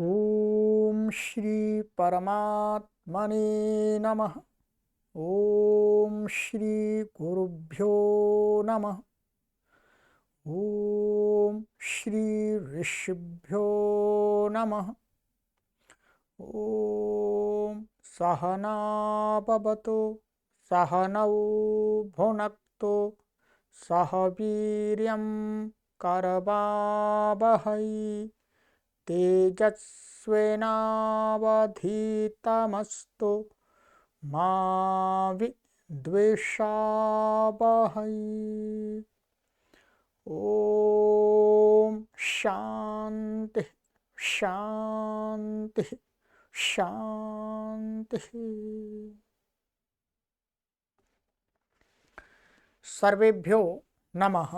ओम श्री परमात्मने नमः। ओम श्री गुरुभ्यो नमः। ओम श्री ऋषिभ्यो नमः। ओम सहना भवतु सहनौ भुनक्तु सह वीर्यं करवावहै तेजस्विनावधीतमस्तु मा विद्विषावहै। ओम शांति शांति शांति। सर्वेभ्यो नमः।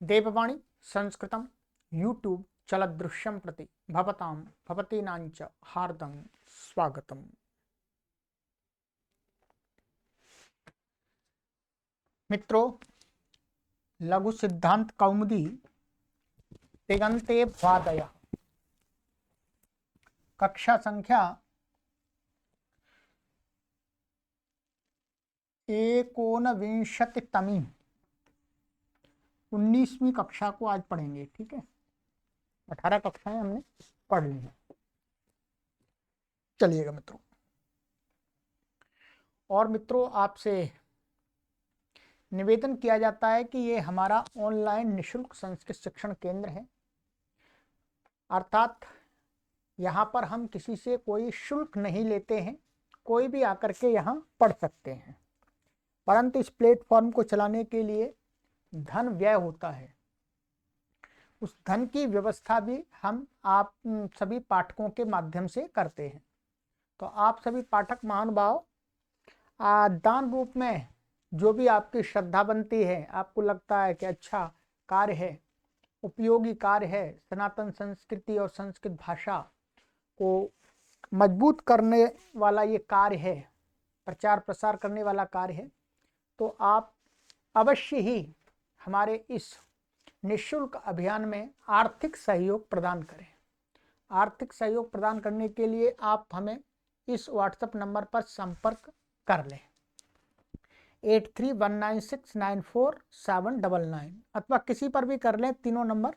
देववाणी संस्कृतं यूट्यूब चलदृश्यं प्रति भवतां भवतीनांच हार्दं स्वागतम्। मित्रों, लघु सिद्धांत कौमुदी तिङन्ते भ्वादयः कक्षा संख्या 29वीं 19वीं कक्षा को आज पढ़ेंगे। ठीक है, 18 कक्षाएं हमने पढ़ ली हैं। चलिएगा मित्रों, और मित्रों आपसे निवेदन किया जाता है कि ये हमारा ऑनलाइन निशुल्क संस्कृत शिक्षण केंद्र है, अर्थात यहाँ पर हम किसी से कोई शुल्क नहीं लेते हैं। कोई भी आकर के यहाँ पढ़ सकते हैं, परंतु इस प्लेटफॉर्म को चलाने के लिए धन व्यय होता है। उस धन की व्यवस्था भी हम आप सभी पाठकों के माध्यम से करते हैं। तो आप सभी पाठक महानुभाव दान रूप में जो भी आपकी श्रद्धा बनती है, आपको लगता है कि अच्छा कार्य है, उपयोगी कार्य है, सनातन संस्कृति और संस्कृत भाषा को मजबूत करने वाला ये कार्य है, प्रचार प्रसार करने वाला कार्य है, तो आप अवश्य ही हमारे इस निःशुल्क अभियान में आर्थिक सहयोग प्रदान करें। आर्थिक सहयोग प्रदान करने के लिए आप हमें इस व्हाट्सएप नंबर पर संपर्क कर लें 8319694799 अथवा किसी पर भी कर लें। तीनों नंबर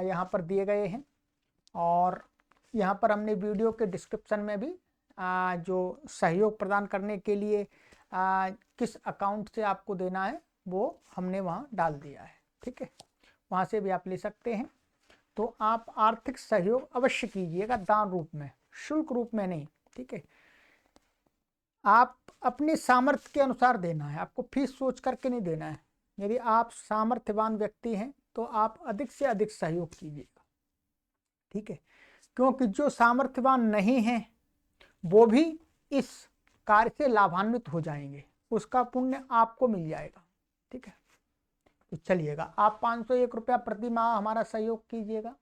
यहाँ पर दिए गए हैं, और यहाँ पर हमने वीडियो के डिस्क्रिप्शन में भी जो सहयोग प्रदान करने के लिए किस अकाउंट से आपको देना है वो हमने वहाँ डाल दिया है। ठीक है, वहाँ से भी आप ले सकते हैं। तो आप आर्थिक सहयोग अवश्य कीजिएगा, दान रूप में, शुल्क रूप में नहीं। ठीक है, आप अपनी सामर्थ्य के अनुसार देना है, आपको फीस सोच करके नहीं देना है। यदि आप सामर्थ्यवान व्यक्ति हैं तो आप अधिक से अधिक सहयोग कीजिएगा। ठीक है, क्योंकि जो सामर्थ्यवान नहीं है वो भी इस कार्य से लाभान्वित हो जाएंगे, उसका पुण्य आपको मिल जाएगा। ठीक है, तो चलिएगा, आप 501 रुपया प्रति माह हमारा सहयोग कीजिएगा,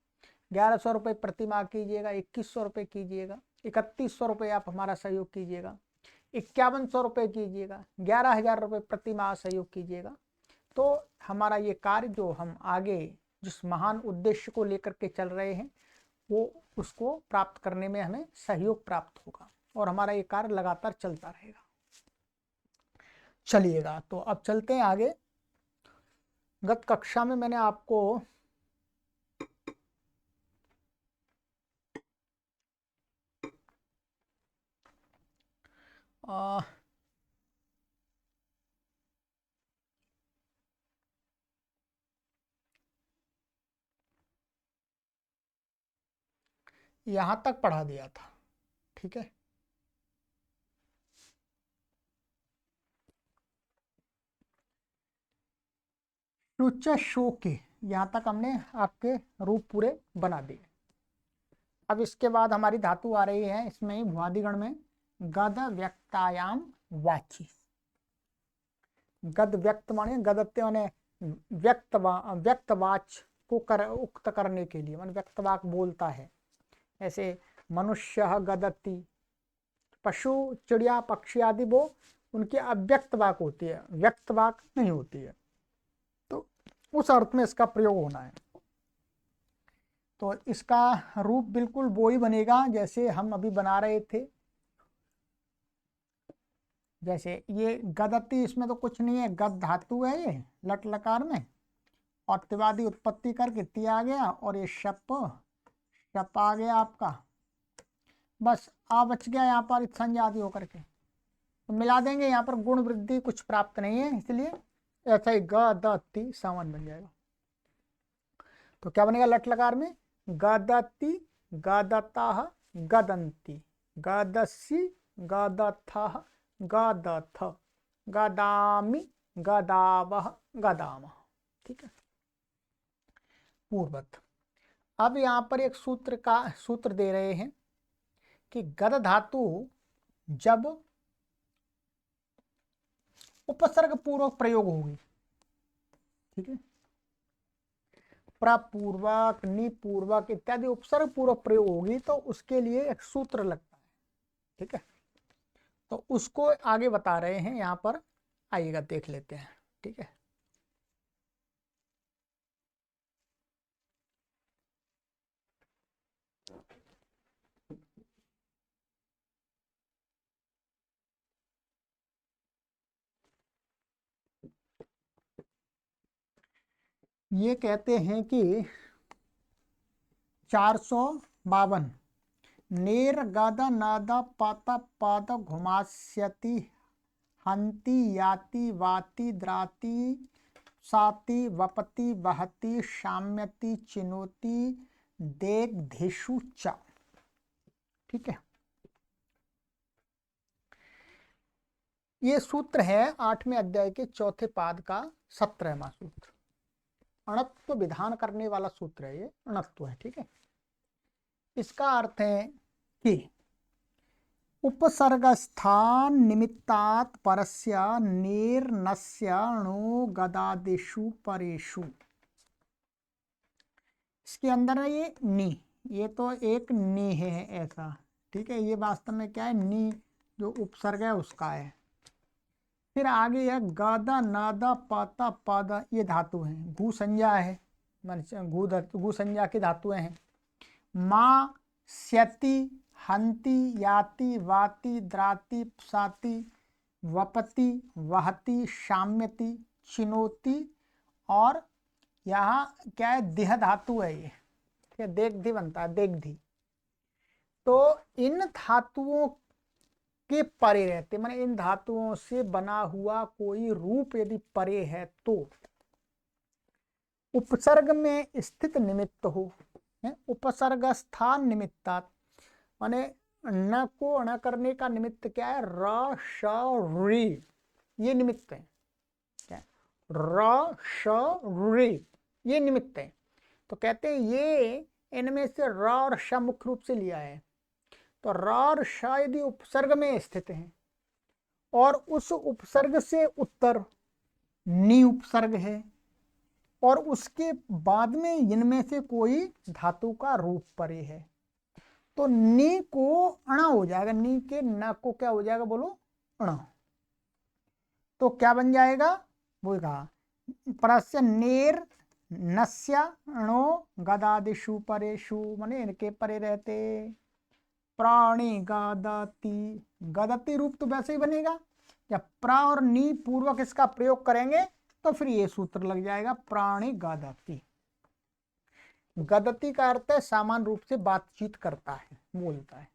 1100 रुपये प्रति माह कीजिएगा, 2100 रुपये कीजिएगा, 3100 रुपये आप हमारा सहयोग कीजिएगा, 5100 रुपये कीजिएगा, 11,000 रुपये प्रति माह सहयोग कीजिएगा। तो हमारा ये कार्य जो हम आगे जिस महान उद्देश्य को लेकर के चल रहे हैं वो उसको प्राप्त करने में हमें सहयोग प्राप्त होगा, और हमारा ये कार्य लगातार चलता रहेगा। चलिएगा, तो अब चलते हैं आगे। गत कक्षा में मैंने आपको यहां तक पढ़ा दिया था। ठीक है, टूचा शो के यहां तक हमने आपके रूप पूरे बना दिए। अब इसके बाद हमारी धातु आ रही है इसमें ही भ्वादिगण में गद व्यक्तायाम वाची। गद व्यक्त माने गदत्य माने व्यक्तवाच को उक्त करने के लिए, मान व्यक्तवाक बोलता है। ऐसे मनुष्य गदति, पशु चिड़िया पक्षी आदि वो उनकी अव्यक्त वाक होती है, व्यक्त वाक नहीं होती है। तो उस अर्थ में इसका प्रयोग होना है। तो इसका रूप बिल्कुल वो ही बनेगा जैसे हम अभी बना रहे थे। जैसे ये गदति, इसमें तो कुछ नहीं है, गद धातु है ये लट लकार में, और त्रिवादी उत्पत्ति करके ती आ गया, और ये शप शप आ गया आपका। बस आ बच गया यहाँ पर संज्ञा आदि होकर के, तो मिला देंगे। यहाँ पर गुण वृद्धि कुछ प्राप्त नहीं है, इसलिए ऐसा ही गदति सामान बन जाएगा। तो क्या बनेगा लट लकार में? गदति गदतः गदन्ति गदसि गदथः गदथ गदामि गदावः गदामः। ठीक है, पूर्वत। अब यहाँ पर एक सूत्र दे रहे हैं कि गद धातु जब उपसर्ग पूर्वक प्रयोग होगी, ठीक है, प्रपूर्वक निपूर्वक इत्यादि उपसर्ग पूर्वक प्रयोग होगी, तो उसके लिए एक सूत्र लगता है। ठीक है, तो उसको आगे बता रहे हैं यहाँ पर, आइएगा देख लेते हैं। ठीक है, ये कहते हैं कि 452 नेर गादा नादा पाता पाद घुमास्यति हंति याति वाति द्राति साति वपति वहति शाम्यति चिनोति देग्धिषु च। ठीक है, ये सूत्र है 8वें अध्याय के 4थे पाद का 17वां सूत्र। अणत्व विधान करने वाला सूत्र है ये, अणत्व है। ठीक है, इसका अर्थ है कि उपसर्गस्थान निमित्तात् परस्य निर्नस्य णो गदादिषु परेषु। इसके अंदर है ये नी, ये तो एक नी है ऐसा। ठीक है, ये वास्तव में क्या है, नी जो उपसर्ग है उसका है। फिर आगे है गादा नादा पाता पादा, ये धातु है, घू संज्ञा है, घू संज्ञा की धातुएं हैं। माँ स्यति हंति याति वाति द्राति साति वपति वहति शाम्यति चिनोति, और यहाँ क्या है, दिह धातु है ये, ठीक है, देग्धि बनता है, देग्धि। तो इन धातुओं के परे रहते, माने इन धातुओं से बना हुआ कोई रूप यदि परे है तो उपसर्ग में स्थित निमित्त हो, उपसर्ग स्थान निमित्तात्, माने न को अण करने का निमित्त क्या है, र श री, ये निमित्त है। क्या है, र श री, ये निमित्त है। तो कहते हैं ये इनमें से र और श मुख्य रूप से लिया है। तो र और श यदि उपसर्ग में स्थित हैं और उस उपसर्ग से उत्तर नी उपसर्ग है, और उसके बाद में इनमें से कोई धातु का रूप परे है, तो नी को अणा हो जाएगा, नी के न को क्या हो जाएगा, बोलो, अणा। तो क्या बन जाएगा, वो कहा परस्य नेर नस्य अणो गदादिषु परेषु, माने इनके परे रहते। प्राणी गदति, गदति रूप तो वैसे ही बनेगा, जब प्रा और नी पूर्वक इसका प्रयोग करेंगे तो फिर ये सूत्र लग जाएगा, प्राणी गदति। गदति का अर्थ है सामान्य रूप से बातचीत करता है, बोलता है।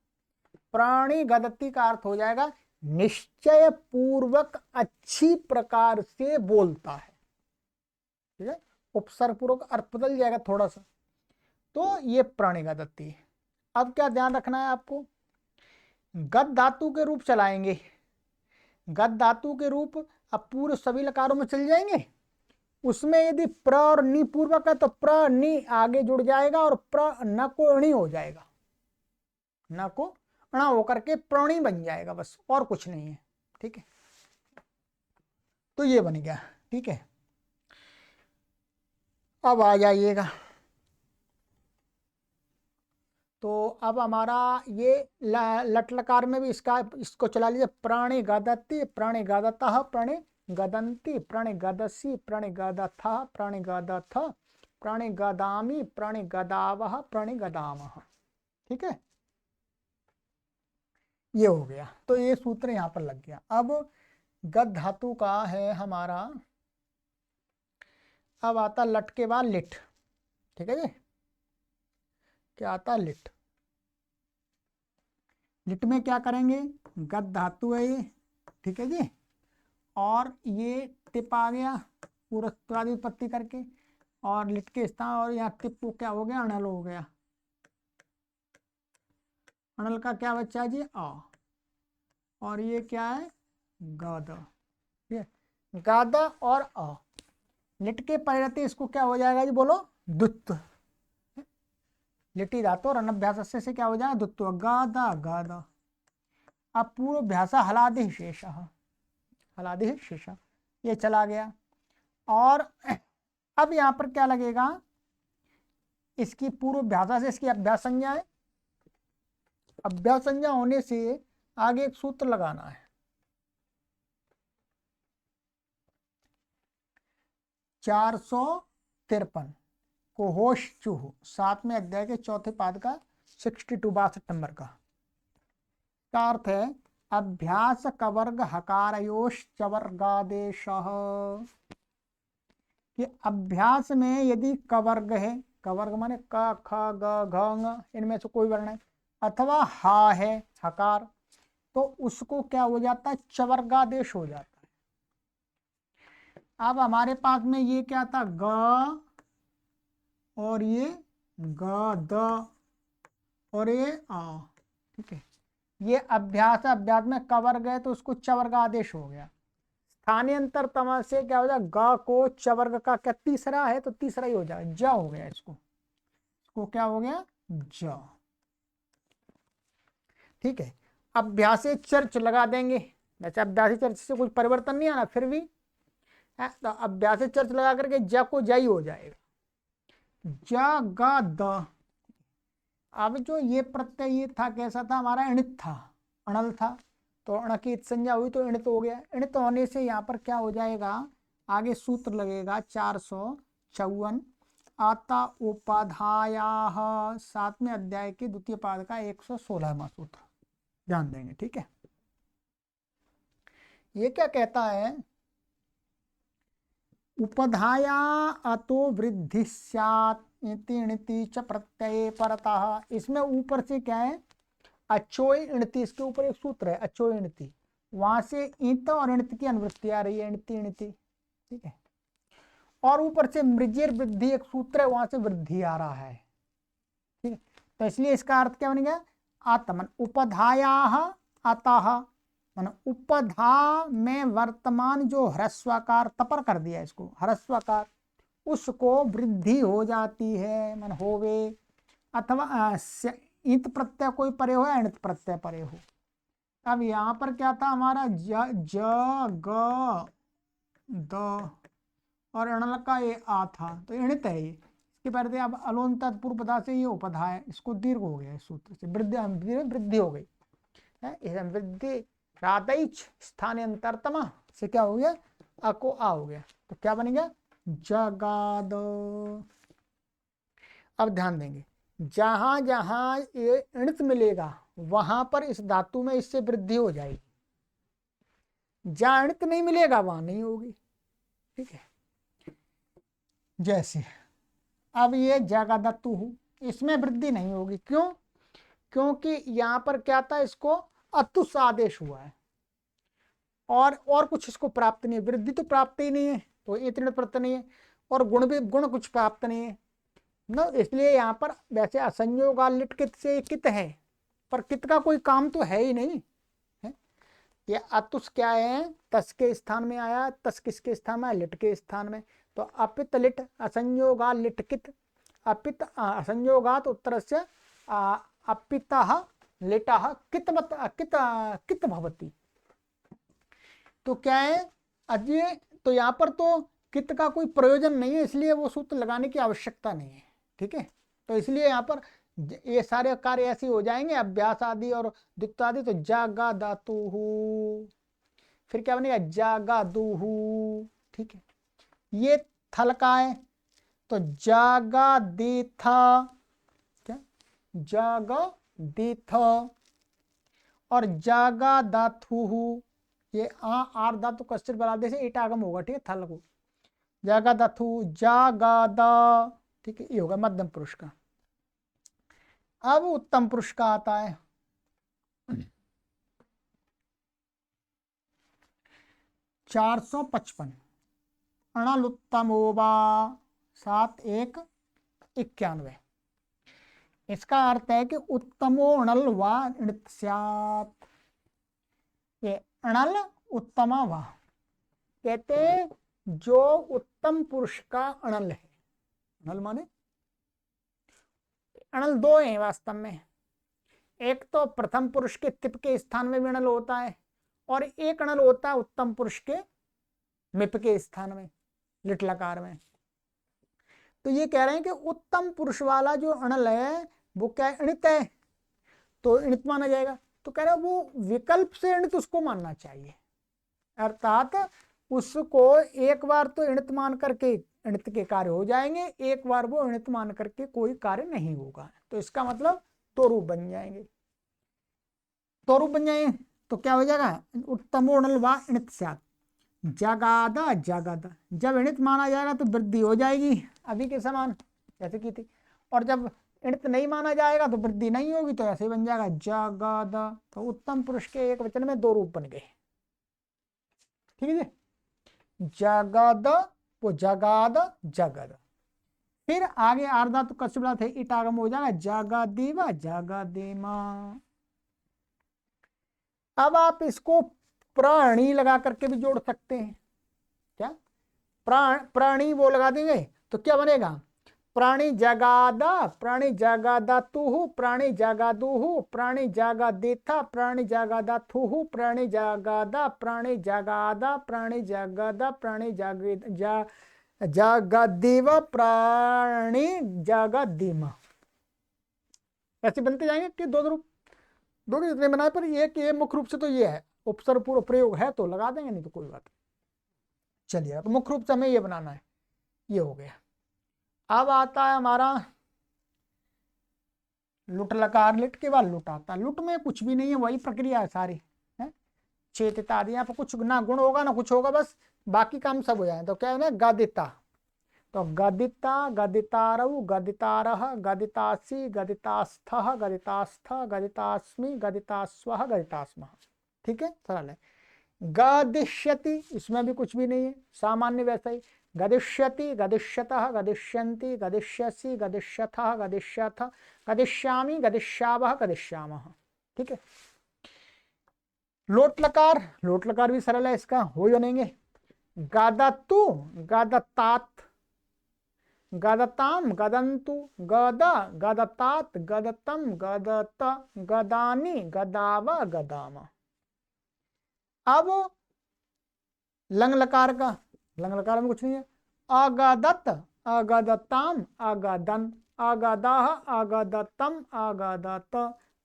प्राणी गदति का अर्थ हो जाएगा निश्चय पूर्वक अच्छी प्रकार से बोलता है। ठीक है, उपसर्ग पूर्वक अर्थ बदल जाएगा थोड़ा सा, तो ये प्राणी गदति है। अब क्या ध्यान रखना है आपको, गद धातु के रूप चलाएंगे। गद धातु के रूप अब पूरे सभी लकारों में चल जाएंगे। उसमें यदि प्र और नी पूर्वक है तो प्र नी आगे जुड़ जाएगा और प्र न को अणी हो जाएगा, न को अणा होकर के प्राणी बन जाएगा, बस और कुछ नहीं है। ठीक है, तो ये बन गया। ठीक है, अब आ जाइएगा, तो अब हमारा ये लट लकार में भी इसको चला लीजिए। प्राणी गदति, प्राणी गदतः, प्राणी गदन्ति, प्राणी गदसि, प्राणी गदथः, प्राणी गदथ, प्रणिगदामि, प्रणिगदावः, प्रणिगदामः। ठीक है, ये हो गया। तो ये सूत्र यहां पर लग गया। अब गद धातु का है हमारा, अब आता लट के बाद लिट। ठीक है जी, क्या आता लिट। लिट में क्या करेंगे, गद धातु है ये, ठीक है जी, और ये टिप आ गया पूरा उत्पत्ति करके, और लिट के स्थान, और यहाँ टिप को क्या हो गया, अणल हो गया। अणल का क्या बच्चा जी, आ, और ये क्या है, गादा। ठीक है, गादा और आ, लिट के परिणति इसको क्या हो जाएगा जी, बोलो, दुत्व। लिटी धातु और अनभ्यास से क्या हो जाएगा, दुत्व, गादा गादा। अब पूर्वभ्यास हलादि शेष, हलादि शेष, ये चला गया। और अब यहां पर क्या लगेगा, इसकी पूर्वभ्यास से इसकी अभ्यास संज्ञा है। अभ्यास संज्ञा होने से आगे एक सूत्र लगाना है। 453 को होश चूह, 7वें अध्याय के 4थे पाद का 62 नंबर का अर्थ है अभ्यास कवर्ग हकारयोश्चवर्गादेश। कि अभ्यास में यदि कवर्ग है, कवर्ग माने क ख ग घ ङ, इनमें से कोई वर्ण है, अथवा हा है हकार, तो उसको क्या हो जाता है, चवर्गादेश हो जाता है। अब हमारे पास में ये क्या था, ग और ये ग द और ये आ। ठीक है, ये अभ्यास, अभ्यास में कवर्ग है तो उसको चवर्ग आदेश हो गया। स्थानांतर तमा से क्या हो जाएगा, ग को चवर्ग का क्या तीसरा है तो तीसरा ही हो जाएगा, ज हो गया। इसको क्या हो गया, ज। ठीक है, अभ्यास चर्च लगा देंगे। वैसे अभ्यासी चर्च से कुछ परिवर्तन नहीं आना, फिर भी है तो अभ्यास चर्च लगा करके ज को ज ही हो जाएगा, ज ग द। अब जो ये प्रत्यय ये था कैसा था हमारा, अणित था, अणल था, तो अण की संज्ञा हुई तो अणित हो गया। अणित होने से यहाँ पर क्या हो जाएगा, आगे सूत्र लगेगा 454 आता उपाध्याया, 7वें अध्याय के द्वितीय पाद का 116वां सूत्र, ध्यान देंगे। ठीक है, ये क्या कहता है, उपधाया अतो वृद्धि स्यात् इति इणति च प्रत्यय परतः। इसमें ऊपर से क्या है, अचोय इणति, इसके ऊपर एक सूत्र है अचोय इणति, वहां से ईत और इणत की अनुवृत्ति आ रही है, इणति इणति। ठीक है, और ऊपर से मृजेर वृद्धि एक सूत्र है, वहां से वृद्धि आ रहा है। ठीक है, तो इसलिए इसका अर्थ क्या बन गया, आत्मन उपधाया अतः, मन उपधा में वर्तमान जो ह्रस्वाकार तपर कर दिया, इसको ह्रस्वाकार, उसको वृद्धि हो जाती है, मन होवे, अथवा ईत प्रत्यय कोई परे हो या अणित प्रत्यय परे हो। अब यहां पर क्या था हमारा, ज ग द और अणल का ये आ था, तो इणित है ये, इसके पहले अब अलोन तत्पूर्व पदा से ये उपधा है, इसको दीर्घ हो गया, इस सूत्र से वृद्धि हो गई है। वृद्धि रादैच स्थानांतरतमा से क्या हो गया, अ को आ हो गया, तो क्या बन गया, जगाद। अब ध्यान देंगे, जहां जहां ये इणित मिलेगा वहां पर इस धातु में इससे वृद्धि हो जाएगी, जहां इणित नहीं मिलेगा वहां नहीं होगी। ठीक है, जैसे अब ये जगादतु, इसमें वृद्धि नहीं होगी, क्यों, क्योंकि यहां पर क्या था, इसको अतुस आदेश हुआ है, और कुछ इसको प्राप्त नहीं है, वृद्धि तो प्राप्त ही नहीं है, तो इतने प्रत्यय नहीं है, और गुण कुछ प्राप्त नहीं है न, इसलिए यहाँ पर वैसे असंयोगा लिट कित से कित है, पर कित का कोई काम तो है ही नहीं है। ये अतुस क्या है, तस के स्थान में आया, तस किसके स्थान में, लिट के स्थान में, तो अपित लिट असंयोगा लिट कित, अपित असंयोगात उत्तर से अपितः लिटः कितवत कित भवति। तो क्या है अजय, तो यहाँ पर तो कित का कोई प्रयोजन नहीं है, इसलिए वो सूत्र लगाने की आवश्यकता नहीं है। ठीक है, तो इसलिए यहाँ पर ये सारे कार्य ऐसे हो जाएंगे, अभ्यास आदि और द्वित्व आदि, तो जागा धातु, फिर क्या बनेगा, जागा दुहु। ठीक है, ये थल का है, तो जागा दी था, क्या जागा दी था। और जागा धातु, ये आर धातु कस्टर बराबर से ईट आगम होगा, ठीक है, था लगू। जागा धातु जागा दा, ठीक है, ये होगा मध्यम पुरुष का। अब उत्तम पुरुष का आता है 455। अणलुत्तमोवा 7 1 91। इसका अर्थ है कि उत्तमो अणल वा णित स्यात्। ये अणल उत्तमा वा कहते जो उत्तम पुरुष का अणल है। अणल माने अणल दो हैं वास्तव में। एक तो प्रथम पुरुष के तिप के स्थान में भी अणल होता है, और एक अणल होता है उत्तम पुरुष के मिप के स्थान में, लिट लकार में। तो ये कह रहे हैं कि उत्तम पुरुष वाला जो अणल है वो क्या है, अणित है, तो अणित माना जाएगा। तो कह रहे हैं वो विकल्प से अणित उसको मानना चाहिए, अर्थात उसको एक बार तो अणित मान करके अणित के कार्य हो जाएंगे, एक बार वो अणित मान करके कोई कार्य नहीं होगा। तो इसका मतलब दो रूप बन जाएंगे। दो रूप बन जाएंगे तो क्या हो जाएगा, उत्तमो अणल वा अणित स्यात्। जगादा जगादा, जब अणित माना जाएगा तो वृद्धि हो जाएगी अभी के समान जैसे की थी, और जब अणित नहीं माना जाएगा तो वृद्धि नहीं होगी, तो ऐसे बन जाएगा जगादा। तो उत्तम पुरुष के एक वचन में दो रूप बन गए, ठीक है जी। जगाद, वो जगाद जगद। फिर आगे आर्धा तो कचबड़ा थे ईट आगम हो जाएगा जगादेवा जगादेमा। अब आप इसको प्राणी लगा करके भी जोड़ सकते हैं। क्या प्राणी वो लगा देंगे तो क्या बनेगा, प्राणी जगादा, प्राणी जगादा तुहु, प्राणी जगादुहु, प्राणी जगादेथा, प्राणी जगादा थुहु, प्राणी जगादा, प्राणी जगादा, प्राणी जगादा, प्राणी जगादेव, प्राणी जगादेमा। ऐसे बनते जाएंगे कि दो रूप, दो जितने बनाए, पर ये मुख्य रूप से तो ये है, उपसर्ग पूर्व प्रयोग है तो लगा देंगे, नहीं तो कोई बात। चलिए, तो मुख्य रूप से हमें ये बनाना है, ये हो गया। अब आता है हमारा लुट लकार। लिट के बाद लुट आता है। लुट में कुछ भी नहीं है, वही प्रक्रिया है सारी, है चेत आदि। यहाँ पर कुछ ना गुण होगा ना कुछ होगा, बस बाकी काम सब हो जाए। तो क्या है ना, गदिता, तो गदिता गदितारऊ गदितारह गदितासी गदितास्थः गदितास्थ गदितास्मि गदितास्वः गदितास्मः, ठीक है, सरल है। गदिष्यति, इसमें भी कुछ भी नहीं है, सामान्य वैसा ही। गदिष्यति गदिष्यतः गदिष्यन्ति गदिष्यसि गदिष्यथः गदिष्यथ गदिष्यामि गदिष्यावः गदिष्यामः, ठीक है। लोट लकार, लोट लकार भी सरल है, इसका हो बनेंगे गदतु गदतात गदताम गदंतु गद गदतात गदतम गदत गदानी गदाव गदाम। अब लंग लकार का, लंग लकार में कुछ नहीं है। अगदत अगदताम अगदन अगदाह अगदतम अगदत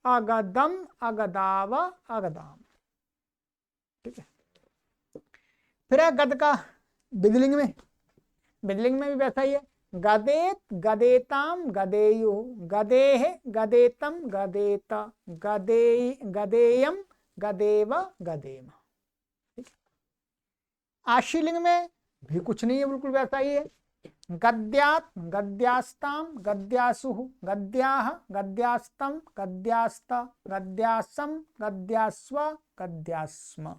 अगदम अगदाव अगदाम, ठीक है। फिर है गद का विधिलिंग में, विधिलिंग में भी वैसा ही है। गदेत गदेताम गदेयु गदेह गदेतम गदेत गदे गदेयम गदेव गदेम, ठीक है। आशीलिंग में भी कुछ नहीं है, बिल्कुल वैसा ही है। गद्यात गद्यास्ताम गद्यासु गद्याह गद्यास्तम गद्यास्त गद्यासम गद्यास्व गद्यास्म,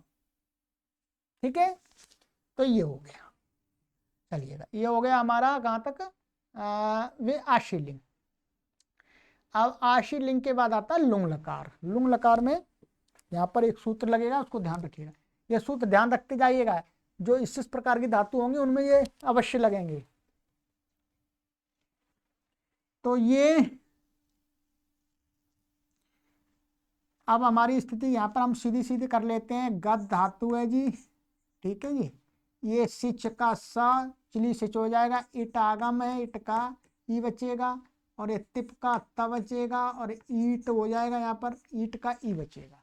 ठीक है। तो ये हो गया, चलिएगा, ये हो गया हमारा कहाँ तक, वे आशीलिंग। अब आशीलिंग के बाद आता है लुंग लकार। लुंग लकार में यहाँ पर एक सूत्र लगेगा, उसको ध्यान रखिएगा। ये सूत्र ध्यान रखते जाइएगा, जो इस प्रकार की धातु होंगे उनमें ये अवश्य लगेंगे। तो ये अब हमारी स्थिति यहाँ पर हम सीधी सीधी कर लेते हैं। गद धातु है जी, ठीक है जी। ये सिच का स चिली सिच हो जाएगा। इट आगम है, इट का ई बचेगा, और ये तिप का त बचेगा, और ईट हो जाएगा, यहाँ पर ईट का ई बचेगा,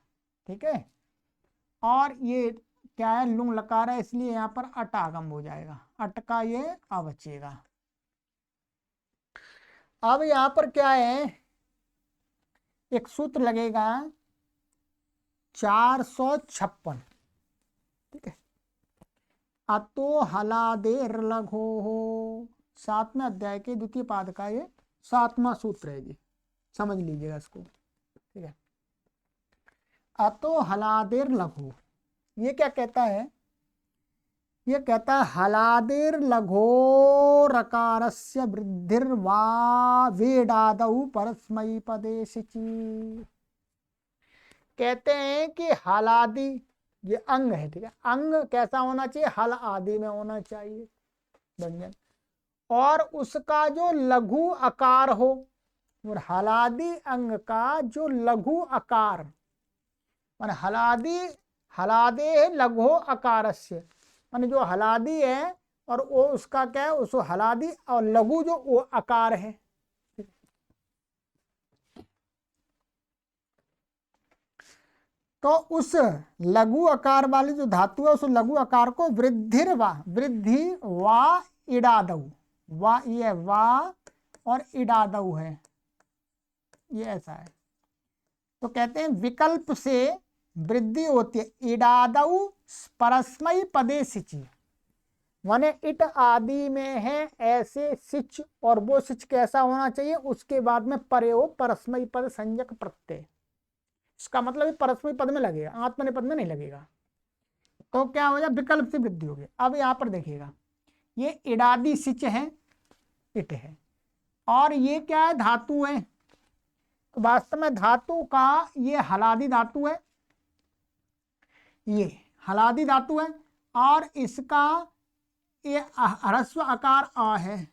ठीक है। और ये क्या है, लुंग लकार है, इसलिए यहाँ पर अट आगम हो जाएगा, अट का ये अ बचेगा। अब यहां पर क्या है, एक सूत्र लगेगा 456, ठीक है। अतो हलादेर लघो हो, 7वें अध्याय के द्वितीय पाद का ये 7वां सूत्र है जी, समझ लीजिएगा इसको, ठीक है। अतो हलादेर लघो, ये क्या कहता है, ये कहता है हलादेर लघो रकारस्य वृद्धिर्वा वेडादौ परस्मै पदे सिचि। कहते हैं कि हलादि ये अंग है, ठीक है। अंग कैसा होना चाहिए, हल आदि में होना चाहिए व्यंजन, और उसका जो लघु आकार हो, और हलादि अंग का जो लघु आकार, मान हलादि हलादे लघु आकारस्य, मान जो हलादि है और वो उसका क्या है, उस हलादि और लघु जो वो आकार है, तो उस लघु आकार वाली जो धातु है उस लघु आकार को वृद्धि वा इडादऊ, वा ये वा और इडादऊ है, ये ऐसा है। तो कहते हैं विकल्प से वृद्धि होती है, इडादऊ परस्मै पदे सिचि, माने इट आदि में है ऐसे सिच, और वो सिच कैसा होना चाहिए, उसके बाद में परे हो परस्मै पद संज्ञक प्रत्यय, इसका मतलब परस्मै पद में लगेगा, आत्मनेपद पद में नहीं लगेगा। तो क्या हो जाए, विकल्प से वृद्धि होगी। अब यहां पर देखिएगा, ये इडादी सिच है, इट है, और ये क्या है, धातु है। तो वास्तव में धातु का ये हलादी धातु है, ये हलादी धातु है, और इसका ये ह्रस्व आकार आ है,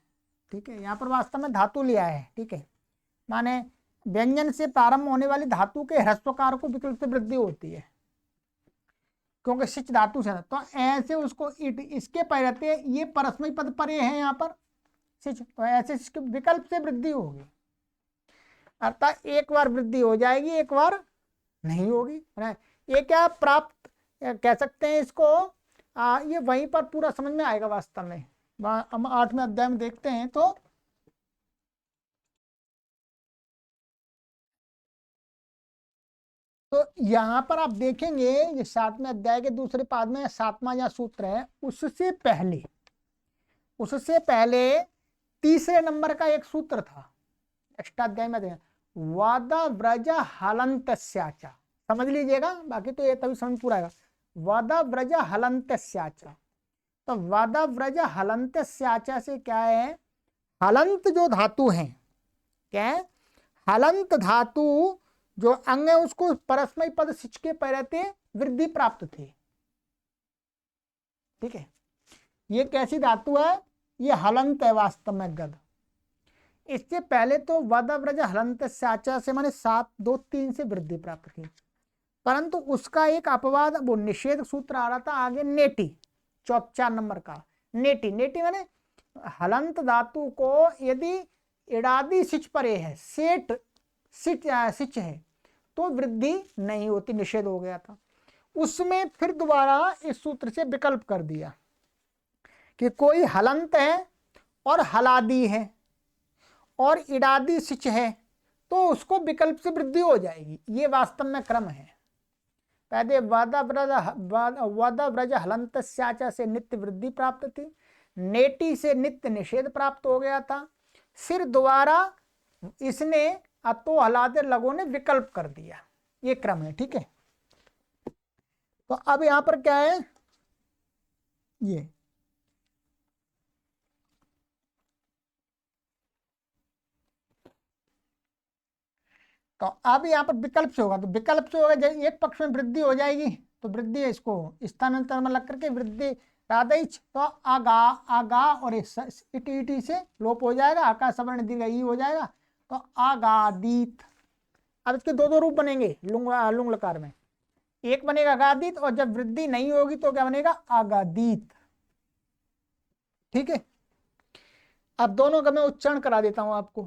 ठीक है। यहाँ पर वास्तव में धातु लिया है, ठीक है, माने व्यंजन से प्रारंभ होने वाली धातु के ह्रस्वकार को विकल्प से वृद्धि होती है, क्योंकि सिच धातु से, तो ऐसे उसको इट इसके पहले ये परस्मै पद परे है यहाँ पर सिच, तो ऐसे इसके विकल्प से वृद्धि होगी, अर्थात एक बार वृद्धि हो जाएगी, एक बार नहीं होगी। ये क्या प्राप्त कह सकते हैं इसको, ये वहीं पर पूरा समझ में आएगा वास्तव में। हम 8वें अध्याय में देखते हैं, तो यहां पर आप देखेंगे ये 7वें अध्याय के दूसरे पाद में 7वां या सूत्र है, उससे पहले तीसरे नंबर का एक सूत्र था अष्टाध्याय में, वाद व्रज हलंतस्याचा, समझ लीजिएगा, बाकी तो ये तभी समझ पूरा आएगा। वाद व्रज हलंतस्याचा, तो वाद व्रज हलंतस्याचा से क्या है, हलंत जो धातु है, क्या है, हलंत धातु जो अंग है उसको परस्मै पद सिच के पहले वृद्धि प्राप्त थी, ठीक है। ये कैसी धातु है, ये हलंत है वास्तव में गद। इससे पहले तो वदव्रज हलंत साचा से माने 7 2 3 से वृद्धि प्राप्त की, परंतु उसका एक अपवाद, वो निषेध सूत्र आ रहा था आगे, नेटी 4 नंबर का, नेटी माने हलंत धातु को यदि इडादी सिच परे है, सेठ सिच है, तो वृद्धि नहीं होती, निषेध हो गया था। उसमें फिर दोबारा इस सूत्र से विकल्प कर दिया कि कोई हलंत है और हलादी है और इडादी सिच है, तो उसको विकल्प से वृद्धि हो जाएगी। ये वास्तव में क्रम है। पहले वादाव्रज हलंत से नित्य वृद्धि प्राप्त थी, नेटी से नित्य निषेध प्राप्त हो गया था, फिर दोबारा इसने अतो हलादे लगो ने विकल्प कर दिया, ये क्रम है, ठीक है। तो अब यहां पर क्या है, ये तो अब यहां पर विकल्प से होगा, तो विकल्प से होगा, जब एक पक्ष में वृद्धि हो जाएगी तो वृद्धि है, इसको स्थानांतर में लग करके वृद्धि राधिच, तो आगा आगा और इटी से लोप हो जाएगा, आकाश सवर्ण दीर्घ ई हो जाएगा, तो आगादीत। अब इसके दो रूप बनेंगे लुंग लकार में, एक बनेगा अगादीत, और जब वृद्धि नहीं होगी तो क्या बनेगा, आगादीत, ठीक है। अब दोनों का मैं उच्चारण करा देता हूं आपको,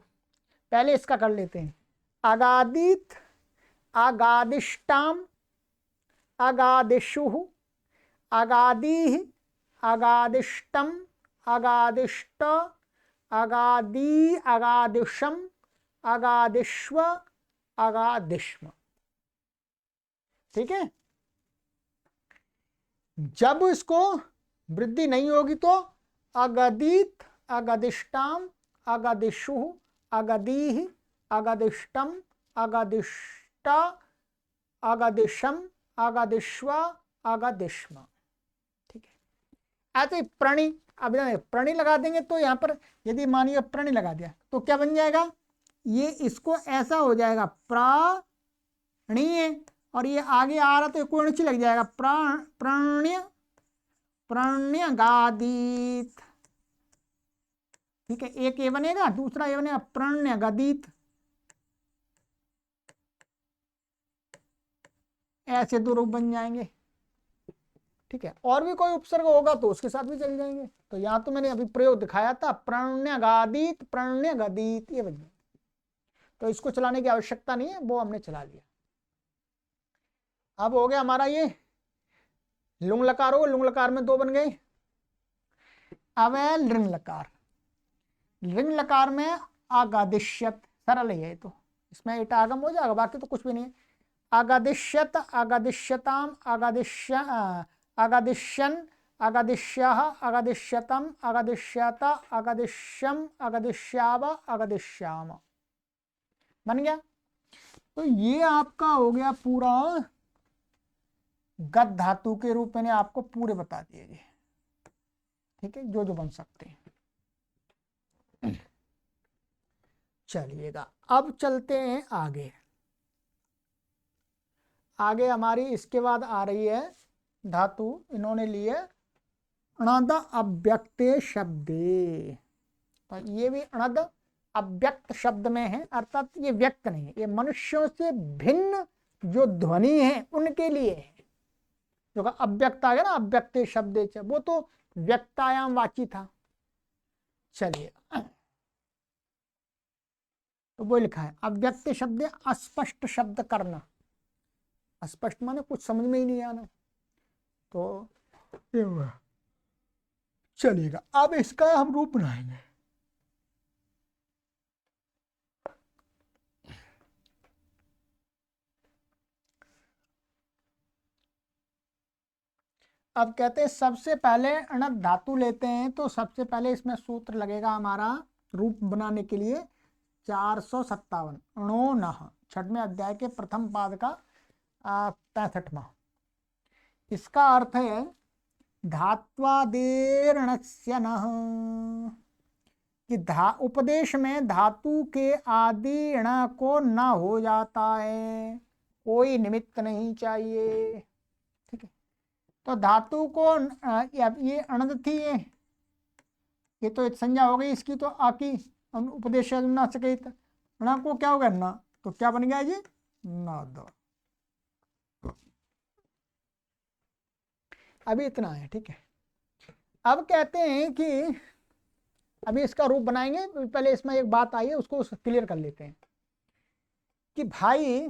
पहले इसका कर लेते हैं। अगादीत, अगादिष्टाम, अगादिशु, अगादीह, अगादिष्टम, अगादिष्ट, अगादि, अगादिशम, अगादिश्व, अगादिश्म। ठीक है। जब इसको वृद्धि नहीं होगी तो अगदित, अगदिष्टाम, अगदिशु, अगदीह, अगदिष्टम, अगदिष्टा, अगदिशम, अगदिश्व, अगदिश्म। ठीक है। ऐसे प्रणी, अब प्रणी लगा देंगे तो यहां पर यदि मानिए प्रणी लगा दिया तो क्या बन जाएगा, ये इसको ऐसा हो जाएगा प्राणीय, और ये आगे आ रहा तो कोण ची लग जाएगा प्राण्य, प्राण्य गादित। ठीक है। एक ये बनेगा, दूसरा ये बनेगा प्राण्य गदित। ऐसे दो रूप बन जाएंगे। ठीक है। और भी कोई उपसर्ग होगा तो उसके साथ भी चल जाएंगे। तो यहां तो मैंने अभी प्रयोग दिखाया था, प्राण्य गादित, प्राण्य गदित, ये बन जाएगा। तो इसको चलाने की आवश्यकता नहीं है, वो हमने चला लिया। अब हो गया हमारा ये लुंग लकार, हो लुंग लकार में दो बन गए। अब है लृंग लकार। लृंग लकार में अगादिश्यत, सरल है तो इसमें इटागम हो जाएगा, बाकी तो कुछ भी नहीं है। अगादिश्यत, अगादिश्यताम, अगादिश्य, अगादिश्यन, अगादिश्यः, अगादिश्यतम, अगादिश्यत, अगादिश्यम, अगादिश्याव, अगादिश्याम। बन गया। तो ये आपका हो गया पूरा गद धातु के रूप मैंने आपको पूरे बता दिए जी। ठीक है, जो जो बन सकते हैं। चलिएगा, अब चलते हैं आगे। आगे हमारी इसके बाद आ रही है धातु, इन्होंने लिए अणद अव्यक्ते शब्दे। तो ये भी अणद अव्यक्त शब्द में है, अर्थात ये व्यक्त नहीं है, ये मनुष्यों से भिन्न जो ध्वनि है उनके लिए है। जो अव्यक्त आ गया ना, अव्यक्ते शब्दे, वो तो व्यक्तायाम वाची था। चलिए, तो वो लिखा है अव्यक्त शब्द अस्पष्ट शब्द करना। अस्पष्ट माने कुछ समझ में ही नहीं आना। तो चलिएगा, अब इसका हम रूप बनाएंगे। अब कहते हैं सबसे पहले अणद धातु लेते हैं, तो सबसे पहले इसमें सूत्र लगेगा हमारा रूप बनाने के लिए 457 अणो नः, 6वें अध्याय के प्रथम पाद का 65वां। इसका अर्थ है धात्वादेरणस्य नः, कि उपदेश में धातु के आदि ण को न हो जाता है, कोई निमित्त नहीं चाहिए। ठीक है। तो धातु को ये अणद थी, ये तो संज्ञा हो गई इसकी, तो आकी उपदेश न सके, ण को क्या होगा न, तो क्या बन गया जी नाद। अभी इतना है। ठीक है। अब कहते हैं कि अभी इसका रूप बनाएंगे, पहले इसमें एक बात आई है उसको क्लियर कर लेते हैं कि भाई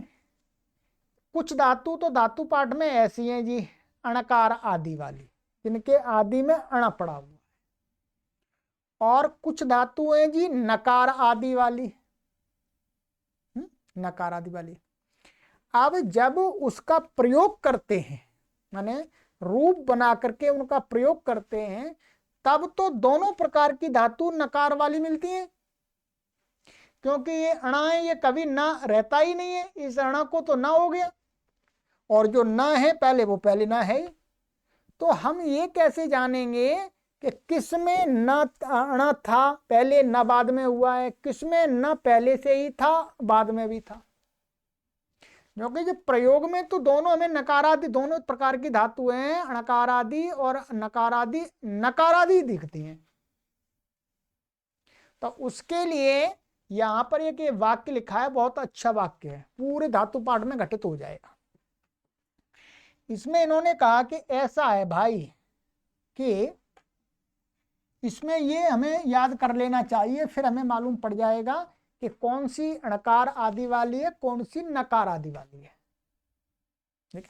कुछ धातु तो धातु पाठ में ऐसी हैं जी अणकार आदि वाली, जिनके आदि में अण पड़ा हुआ है, और कुछ धातु हैं जी नकार आदि वाली, नकार आदि वाली। अब जब उसका प्रयोग करते हैं, माने रूप बना करके उनका प्रयोग करते हैं, तब तो दोनों प्रकार की धातु नकार वाली मिलती हैं, क्योंकि ये अणा है, ये कभी ना रहता ही नहीं है, इस अणा को तो ना हो गया, और जो ना है पहले वो पहले ना है। तो हम ये कैसे जानेंगे कि किस में न अणा था पहले न बाद में हुआ है, किस में न पहले से ही था बाद में भी था? क्योंकि जो प्रयोग में तो दोनों हमें नकारादि, दोनों प्रकार की धातु हैं, अणकारादि और नकारादि, नकारादि दिखती हैं। तो उसके लिए यहां पर एक ये वाक्य लिखा है, बहुत अच्छा वाक्य है, पूरे धातु पाठ में घटित हो जाएगा। इसमें इन्होंने कहा कि ऐसा है भाई कि इसमें ये हमें याद कर लेना चाहिए, फिर हमें मालूम पड़ जाएगा कि कौन सी अणकार आदि वाली है, कौन सी नकार आदि वाली है। ठीक है।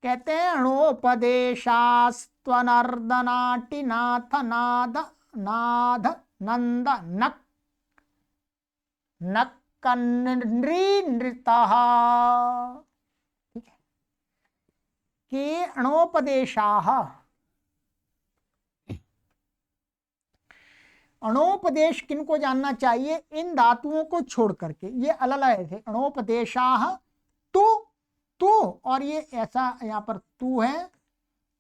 कहते हैं अणोपदेशास्त्वनर्दनाटिनाथ नाद नाद नंद नक नक्कन्नृ नृतः। ठीक है, कि अणोपदेशाः, अणोपदेश किनको जानना चाहिए? इन धातुओं को छोड़ करके, ये अलग आए थे अणोपदेशाः। तू और ये ऐसा यहाँ पर तू है,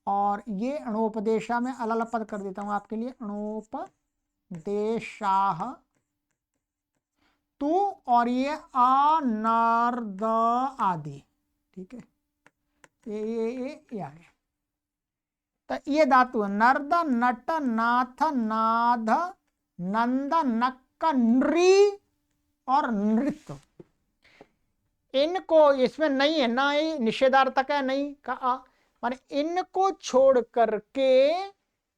और ये अणोपदेशा में अलग अलग पद कर देता हूं आपके लिए, अणोपदेशाः तू, और ये अनर्द आदि। ठीक है, ये आ गए। तो ये धातु नर्द नट नाथ नाद नंद नक्क नृ और नृत्य। इनको, इसमें नहीं है ना, ये निषेधार्थक है नहीं का, और इनको छोड़ करके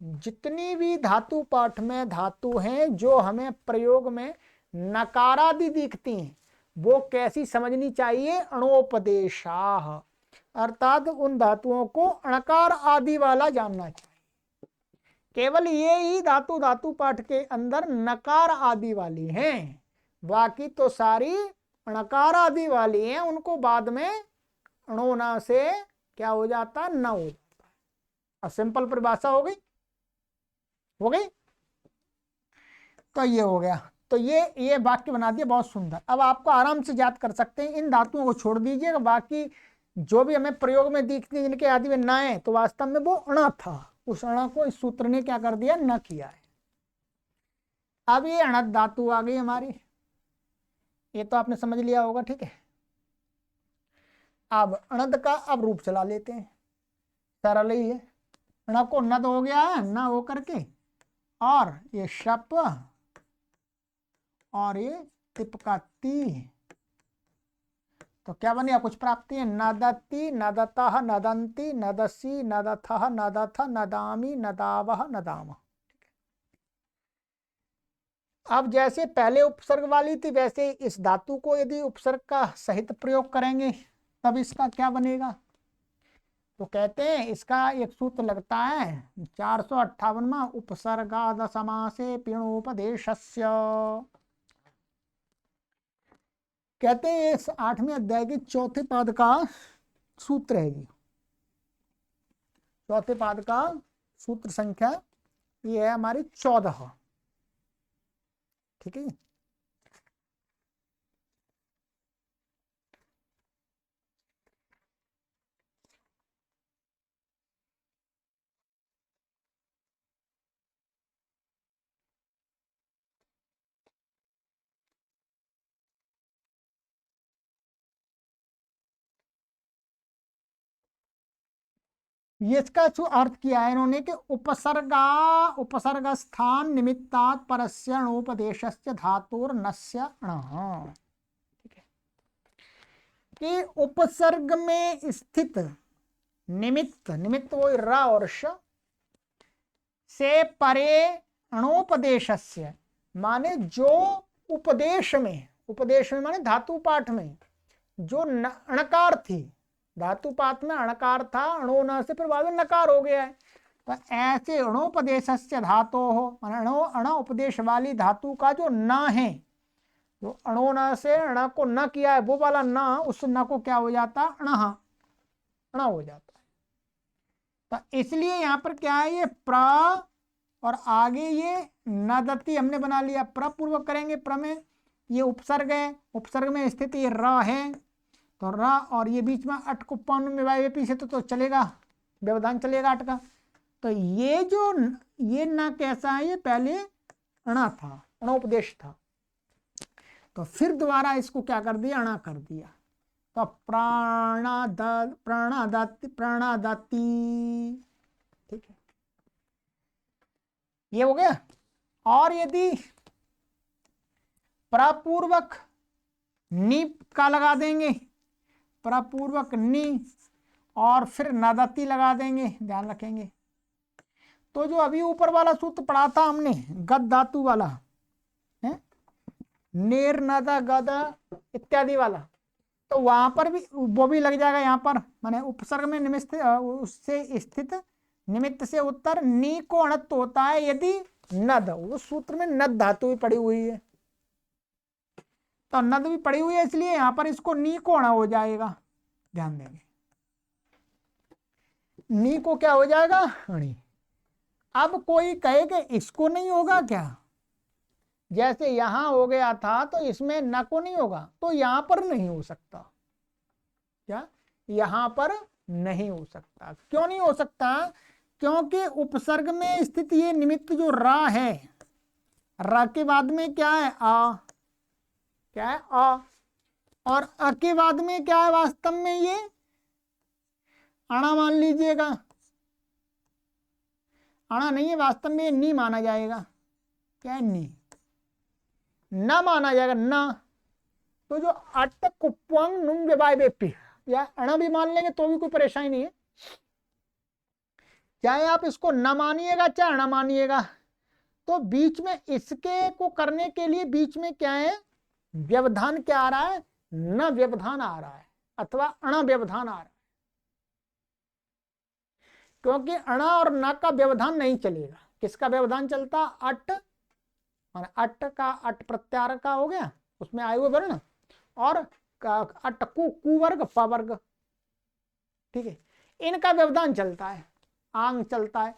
जितनी भी धातु पाठ में धातु हैं जो हमें प्रयोग में नकारादि दिखती हैं, वो कैसी समझनी चाहिए? अणोपदेशाः, अर्थात उन धातुओं को अणकार आदि वाला जानना चाहिए। केवल ये ही धातु धातु पाठ के अंदर नकार आदि वाली हैं, बाकी तो सारी अणकार आदि वाली हैं। उनको बाद में अणोना से क्या हो जाता? न हो जाता। और सिंपल परिभाषा हो गई, हो गई। तो ये हो गया। तो ये वाक्य बना दिया, बहुत सुंदर। अब आपको आराम से याद कर सकते हैं। इन धातुओं को छोड़ दीजिएगा, बाकी जो भी हमें प्रयोग में दिखती है जिनके आदि में न है, तो वास्तव में वो अणा था। उस अणा को इस सूत्र ने क्या कर दिया? न किया है। अब ये अणत धातु आ गई हमारी, ये तो आपने समझ लिया होगा। ठीक है, अब अणद का अब रूप चला लेते हैं, सरल ही है। अण को नद हो गया है, न हो करके, और ये शप और ये तिप का ती, तो क्या बनेगा? कुछ प्राप्ति है। नदति नदतः नदंती नदसी नदथः नदथ नदामि नदावः नदामः। अब जैसे पहले उपसर्ग वाली थी, वैसे इस धातु को यदि उपसर्ग का सहित प्रयोग करेंगे तब इसका क्या बनेगा? तो कहते हैं इसका एक सूत्र लगता है 458वां, उपसर्गाद समासे पिणोपदेशस्य। कहते हैं इस 8वें अध्याय के चौथे पाद का सूत्र है जी। चौथे पाद का सूत्र संख्या ये है हमारी 14। ठीक है, ये इसका जो अर्थ किया है इन्होंने कि उपसर्ग स्थान निमित्तात् परस्य अणोपदेशस्य धातुर नस्य अणः। ठीक है, कि उपसर्ग में स्थित निमित्त, निमित्त वो र और श से परे अणोपदेशस्य, माने जो उपदेश में, उपदेश में माने धातु पाठ में जो अणकार थी, धातु पाठ में अणकार था, अणोन से फिर बाद में नकार हो गया है। तो ऐसे अणोपदेशस्य धातो हो, अण उपदेश वाली धातु का जो न है, जो अणोन से अण को न किया है वो वाला न, उस न को क्या हो जाता? अणः, अण हो जाता है। तो इसलिए यहाँ पर क्या है? ये प्र और आगे ये नदति हमने बना लिया, प्रपूर्वक करेंगे। प्र में ये उपसर्ग है, उपसर्ग में स्थित ये र है, तो र और ये बीच में अट को पौन में पीछे तो चलेगा, व्यवधान चलेगा अट का। तो ये जो ये न कैसा है? ये पहले अणा था, अणोपदेश था, तो फिर दोबारा इसको क्या कर दिया? अणा कर दिया। तो प्राणादाति। ठीक है, ये हो गया। और यदि प्रपूर्वक नी का लगा देंगे, प्रपूर्वक नी और फिर नदति लगा देंगे, ध्यान रखेंगे। तो जो अभी ऊपर वाला सूत्र पढ़ा था हमने गद धातु वाला है, नेर नदा गद इत्यादि वाला, तो वहां पर भी वो भी लग जाएगा यहाँ पर, माने उपसर्ग में निमित्त उससे स्थित निमित्त से उत्तर नी को अणत्व होता है यदि नद, उस सूत्र में नद धातु भी पड़ी हुई है, तो नद भी पड़ी हुई है, इसलिए यहां पर इसको नी को अणा हो जाएगा। ध्यान देंगे, नी को क्या हो जाएगा, अणी। अब कोई कहे कि इसको नहीं होगा क्या, जैसे यहां हो गया था तो इसमें न को नहीं होगा, तो यहां पर नहीं हो सकता। क्या, यहां पर नहीं हो सकता। क्यों नहीं हो सकता, क्योंकि उपसर्ग में स्थित ये निमित्त जो रा है, रा के बाद में क्या है, आ, क्या है, आ, और अ के बाद में क्या है, वास्तव में ये अणा मान लीजिएगा, अणा नहीं है, वास्तव में ये नी माना जाएगा। क्या है, नी, न माना जाएगा, न। तो जो अट कुप्वंग नुम व्यवाय वेपी, या अणा भी मान लेंगे तो भी कोई परेशानी नहीं है, चाहे आप इसको न मानिएगा चाहे अणा मानिएगा। तो बीच में इसके को करने के लिए बीच में क्या है, व्यवधान क्या आ रहा है, न व्यवधान आ रहा है, अथवा अणा व्यवधान आ रहा है। क्योंकि अणा और न का व्यवधान नहीं चलेगा। किसका व्यवधान चलता, अट, माने अट का, अट प्रत्यार का हो गया, उसमें आए हुए वर्ण, और अट कु वर्ग प वर्ग, ठीक है, इनका व्यवधान चलता है, आंग चलता है।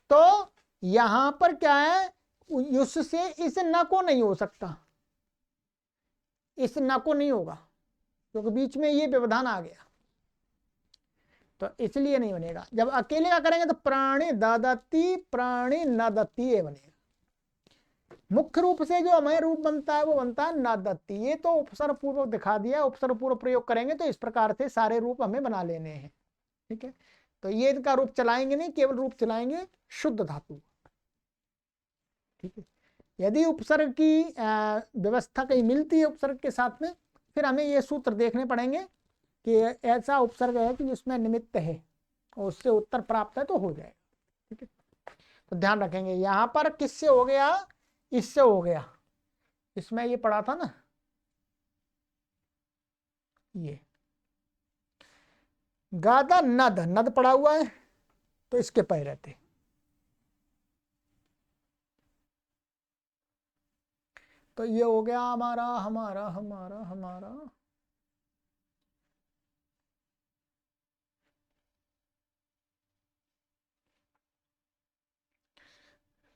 तो यहां पर क्या है, उससे इस न को नहीं हो सकता, इस न को नहीं होगा, क्योंकि बीच में ये व्यवधान आ गया, तो इसलिए नहीं बनेगा। जब अकेले का करेंगे तो प्राणी ददती प्राणी न दत्ती ये बनेगा। मुख्य रूप से जो हमें रूप बनता है वो बनता है न दत्ती। ये तो उपसर्ग पूर्वक दिखा दिया, उपसर्ग पूर्वक प्रयोग करेंगे तो इस प्रकार से सारे रूप हमें बना लेने हैं, ठीक है। तो ये इनका रूप चलाएंगे नहीं, केवल रूप चलाएंगे शुद्ध धातु, ठीक है। यदि उपसर्ग की व्यवस्था कहीं मिलती है उपसर्ग के साथ में, फिर हमें ये सूत्र देखने पड़ेंगे कि ऐसा उपसर्ग है कि जिसमें निमित्त है और उससे उत्तर प्राप्त है तो हो जाएगा, ठीक है। तो ध्यान रखेंगे, यहां पर किससे हो गया, इससे हो गया, इसमें ये पढ़ा था ना, ये गादा नद, नद पड़ा हुआ है तो इसके पै रहते, तो ये हो गया हमारा हमारा हमारा हमारा।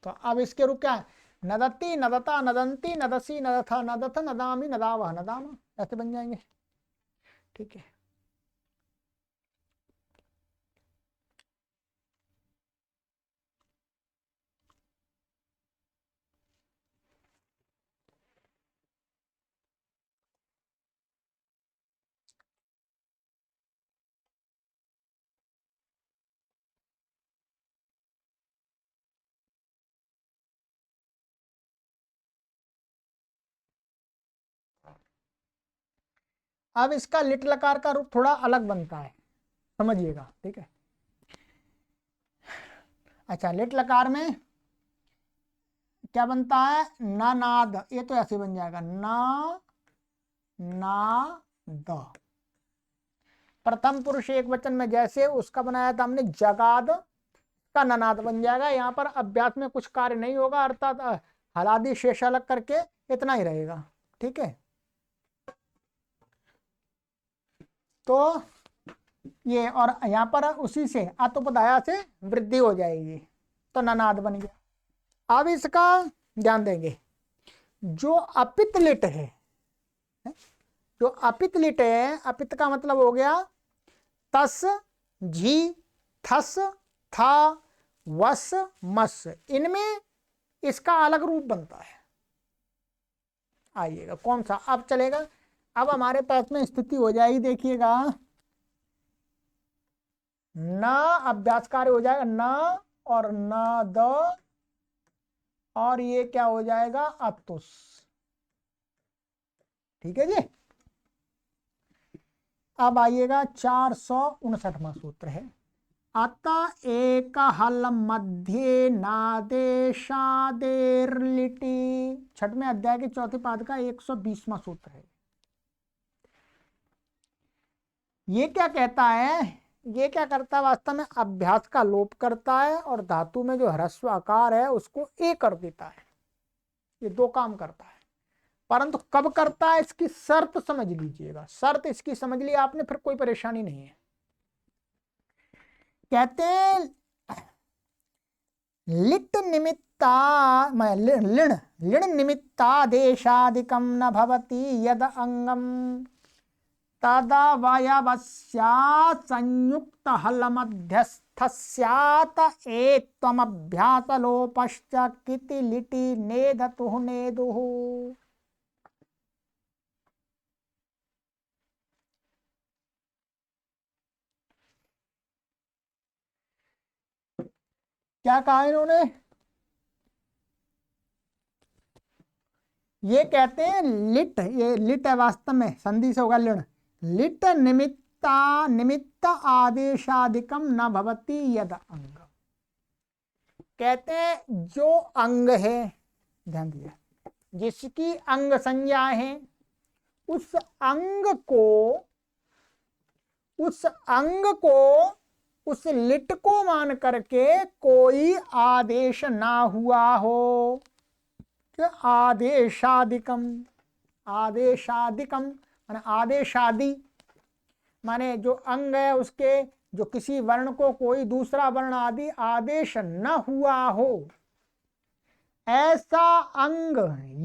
तो अब इसके रूप क्या है, नदती नदता नदंती नदसी नदथा नदथ नदामी नदावह नदामा, ऐसे बन जाएंगे, ठीक है। अब इसका लिट लकार का रूप थोड़ा अलग बनता है, समझिएगा, ठीक है। अच्छा, लिट लकार में क्या बनता है, ना नाद, ये तो ऐसे बन जाएगा, ना द। प्रथम पुरुष एक वचन में जैसे उसका बनाया था हमने जगाद, का ननाद बन जाएगा। यहाँ पर अभ्यास में कुछ कार्य नहीं होगा, अर्थात हलादी शेष अलग करके इतना ही रहेगा, ठीक है। तो ये, और यहाँ पर उसी से अतुपदाया से वृद्धि हो जाएगी, तो ननाद बन गया। अब इसका ध्यान देंगे, जो अपित लिट है, जो अपित लिट है, अपित का मतलब हो गया तस, झी, थस, था, वस, मस, इनमें इसका अलग रूप बनता है। आइएगा कौन सा अब चलेगा, अब हमारे पास में स्थिति हो जाएगी, देखिएगा, न अभ्यास कार्य हो जाएगा, न और न द, और ये क्या हो जाएगा, अतुस, ठीक है जी। अब आइएगा 459वां सूत्र है, अत एक हल मध्य नादेशादेर लिटी, 6वें अध्याय के 4थे पाद का 120वां सूत्र है। ये क्या कहता है, ये क्या करता है वास्तव में, अभ्यास का लोप करता है और धातु में जो ह्रस्व आकार है उसको ए कर देता है। ये दो काम करता है, परंतु कब करता है इसकी शर्त समझ लीजिएगा। शर्त इसकी समझ लिया आपने, फिर कोई परेशानी नहीं है। कहते हैं लिट निमित्ता लिण लिण निमित्तादेशादिकं न भवति यद अंगम तदवयवस्यात् संयुक्त हल मध्यस्थस्यात् एत्वमभ्यासलोपश्च किति लिटि नेदतुः नेदुः। क्या कहा इन्होंने, ये कहते हैं लिट, ये लिट है वास्तव में संधि से होगा लिण, लिट निमित्ता निमित्त आदेशादिकम न भवति यद अंग। कहते हैं जो अंग है, ध्यान दिया, जिसकी अंग संज्ञा है, उस अंग को उस लिट को मान करके कोई आदेश ना हुआ हो। आदेशादिकम, आदेशादिकम माने आदेशादि, माने जो अंग है उसके जो किसी वर्ण को कोई दूसरा वर्ण आदि आदेश न हुआ हो, ऐसा अंग,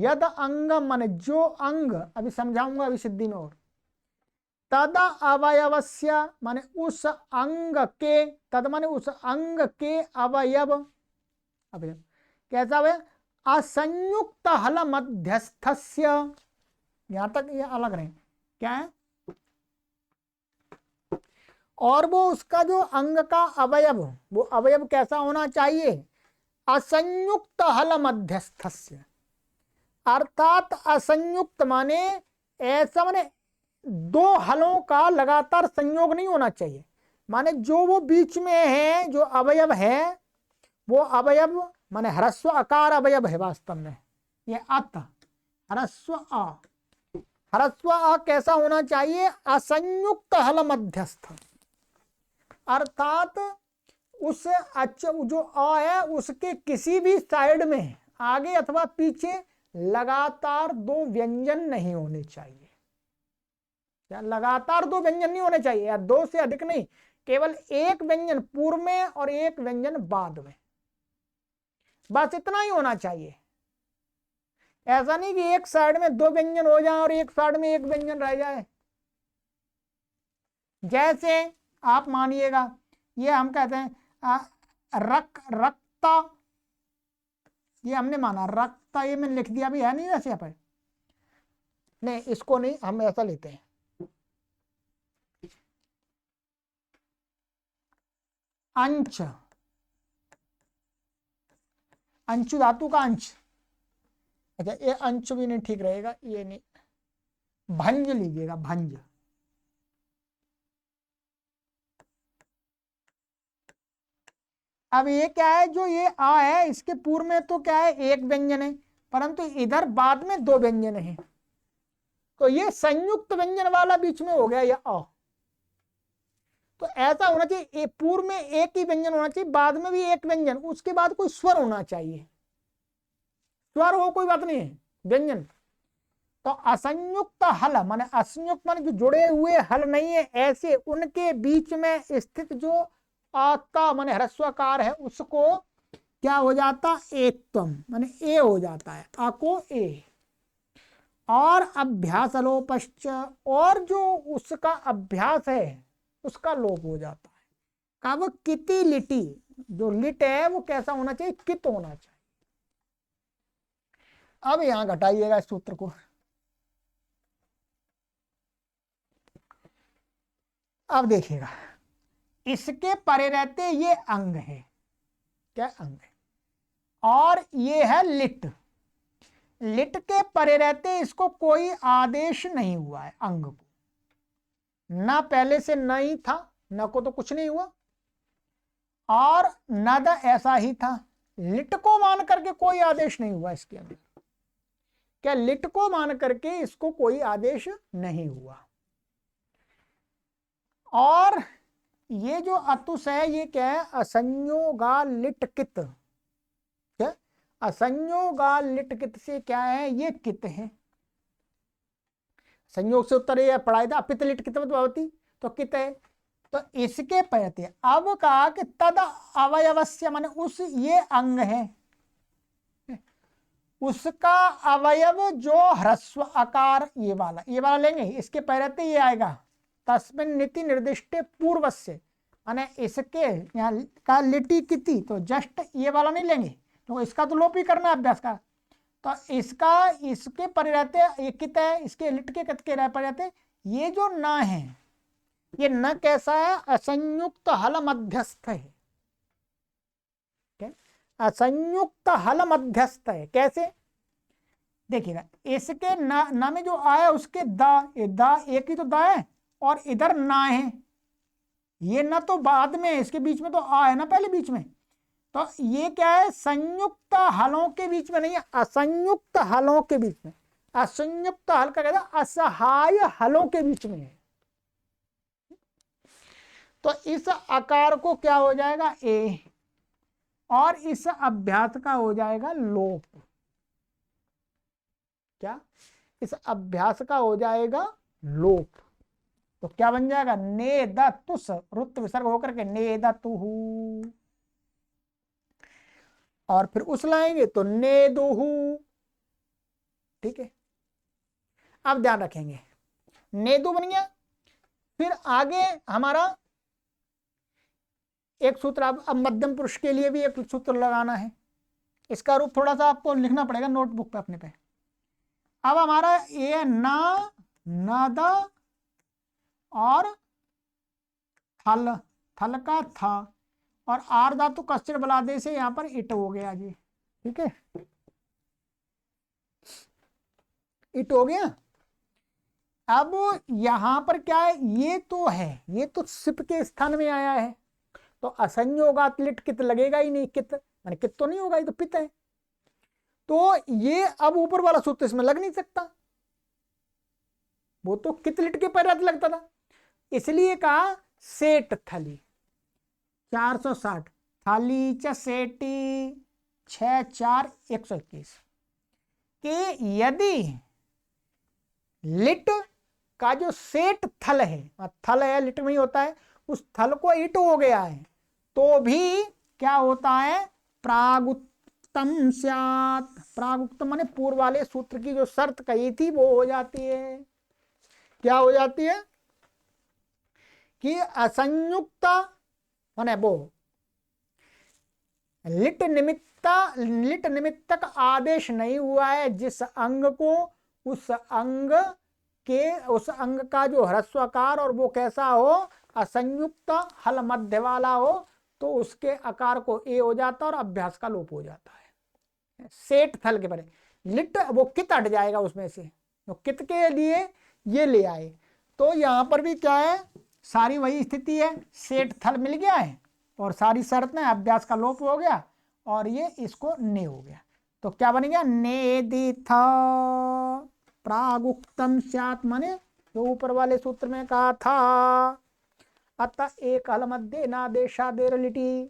यद अंग माने जो अंग, अभी समझाऊंगा अभी सिद्धि में, और तद अवयवस्य माने उस अंग के, तद माने उस अंग के अवयव, अवयव कैसा अवयव, असंयुक्त हल मध्यस्थस्य, यहां तक ये अलग रहे, क्या है, और वो उसका जो अंग का अवयव, वो अवयव कैसा होना चाहिए, असंयुक्त हल मध्यस्थस्य, अर्थात असंयुक्त माने ऐसा, माने दो हलों का लगातार संयोग नहीं होना चाहिए, माने जो वो बीच में है जो अवयव है, वो अवयव माने ह्रस्व आकार अवयव है वास्तव में, ये अत ह्रस्व आ, ह्रस्व आ कैसा होना चाहिए, असंयुक्त हल मध्यस्थ, अर्थात उस जो अ है उसके किसी भी साइड में आगे अथवा पीछे लगातार दो व्यंजन नहीं होने चाहिए। क्या लगातार दो व्यंजन नहीं होने चाहिए, या दो से अधिक नहीं, केवल एक व्यंजन पूर्व में और एक व्यंजन बाद में, बस इतना ही होना चाहिए। ऐसा नहीं कि एक साइड में दो व्यंजन हो जाए और एक साइड में एक व्यंजन रह जाए। जैसे आप मानिएगा, ये हम कहते हैं रक्ता, ये हमने माना रक्ता, ये मैंने लिख दिया भी है नहीं वैसे यहाँ पर, नहीं इसको नहीं, हम ऐसा लेते हैं, अंश, अंशु धातु का अंश, अच्छा ये अंश भी नहीं ठीक रहेगा, ये नहीं, भंज लीजिएगा, भंज, अब ये क्या है, जो ये आ है इसके पूर्व में तो क्या है एक व्यंजन है, परंतु इधर बाद में दो व्यंजन है, तो ये संयुक्त व्यंजन वाला बीच में हो गया ये अ। तो ऐसा होना चाहिए, पूर्व में एक ही व्यंजन होना चाहिए, बाद में भी एक व्यंजन, उसके बाद कोई स्वर होना चाहिए, स्वर हो कोई बात नहीं है, व्यंजन। तो असंयुक्त हल माने, असंयुक्त माने जो जुड़े हुए हल नहीं है, ऐसे उनके बीच में स्थित जो आता माने ह्रस्वकार है उसको क्या हो जाता, एत्वम माने ए हो जाता है, आ को ए, और अभ्यास लोपश्च, और जो उसका अभ्यास है उसका लोप हो जाता है। कब, किति लिटि, जो लिट है वो कैसा होना चाहिए, कित होना चाहिए। अब यहां घटाइएगा इस सूत्र को, अब देखिएगा, इसके परे रहते ये अंग है, क्या अंग है, और ये है लिट, लिट के परे रहते इसको कोई आदेश नहीं हुआ है, अंग को ना पहले से नहीं था, न को तो कुछ नहीं हुआ, और नद ऐसा ही था, लिट को मान करके कोई आदेश नहीं हुआ इसके अंदर, क्या लिट को मान करके इसको कोई आदेश नहीं हुआ, और ये जो अतुस है ये क्या है, असंयोगा लिट कित, क्या असंयोगा लिट कित से क्या है, ये कित है। संयोग से उत्तर ये पढ़ाई था, अपित लिट कित भवती, तो कित है। तो इसके पहते अब कहा कि तद अवयवस्य माने उस, ये अंग है, उसका अवयव जो ह्रस्व आकार, ये वाला लेंगे, इसके पहते ये आएगा तस्मिन् नीति निर्दिष्टे पूर्वस्य, माने इसके यहाँ का लिटी किति, तो जस्ट ये वाला नहीं लेंगे, तो इसका तो लोप ही करना है अभ्यास का। तो इसका, इसके पर रहते ये कित है, इसके लिट के कत के पर रहते, ये जो न है, ये न कैसा है, असंयुक्त हल मध्यस्थ है, असंयुक्त हल मध्यस्थ है। कैसे देखिएगा, इसके ना में जो आया उसके दा एक ही तो दा है, और इधर ना है, ये ना तो बाद में, इसके बीच में तो आ है ना पहले बीच में, तो ये क्या है, संयुक्त हलों के बीच में नहीं है, असंयुक्त हलों के बीच में। असंयुक्त हल का कहता है असहाय हलों के बीच में है। तो इस आकार को क्या हो जाएगा, ए, और इस अभ्यास का हो जाएगा लोप। क्या, इस अभ्यास का हो जाएगा लोप। तो क्या बन जाएगा, ने द तुस, रुत विसर्ग होकर के ने द तुहु, और फिर उस लाएंगे तो ने दुहु। ठीक है, अब ध्यान रखेंगे, नेदु बन गया। फिर आगे हमारा एक सूत्र, अब मध्यम पुरुष के लिए भी एक सूत्र लगाना है। इसका रूप थोड़ा सा आपको लिखना पड़ेगा नोटबुक पे अपने पे। अब हमारा ये ना, नद और थल, थल का था, और आर धातु कश्चर बलादे से यहां पर इट हो गया जी। ठीक है, इट हो गया। अब यहां पर क्या है, ये तो है, ये तो सिप के स्थान में आया है, तो असंयोगात लिट कित लगेगा ही नहीं, कित माने कित तो नहीं होगा, ये तो पित है। तो ये अब ऊपर वाला सूत्र इसमें लग नहीं सकता, वो तो कित लिट के पैर लगता था, इसलिए कहा सेट थली 460, थाली च सेटी 6-4-121, कि यदि लिट का जो सेट थल है, थल है लिट में ही होता है, उस थल को इट हो गया है, तो भी क्या होता है, प्रागुक्तम स्यात्। प्रागुक्तम माने पूर्व वाले सूत्र की जो शर्त कही थी वो हो जाती है। क्या हो जाती है कि असंयुक्त माने वो लिट निमित्तक आदेश नहीं हुआ है, जिस अंग को, उस अंग का जो ह्रस्वकार और वो कैसा हो, असंयुक्त हल मध्य वाला हो, तो उसके आकार को ए हो जाता और अभ्यास का लोप हो जाता है। सेठ थल के परे लिट, वो कित हट जाएगा उसमें से, तो कित के लिए ये ले आए। तो यहां पर भी क्या है, सारी वही स्थिति है, सेठ थल मिल गया है और सारी शर्त में अभ्यास का लोप हो गया, और ये इसको ने हो गया। तो क्या बन गया, नेदिथ प्रागुक्तम स्यात्, माने जो ऊपर वाले सूत्र में कहा था, अतः एक हल मध्य नादेशादेर लिटी,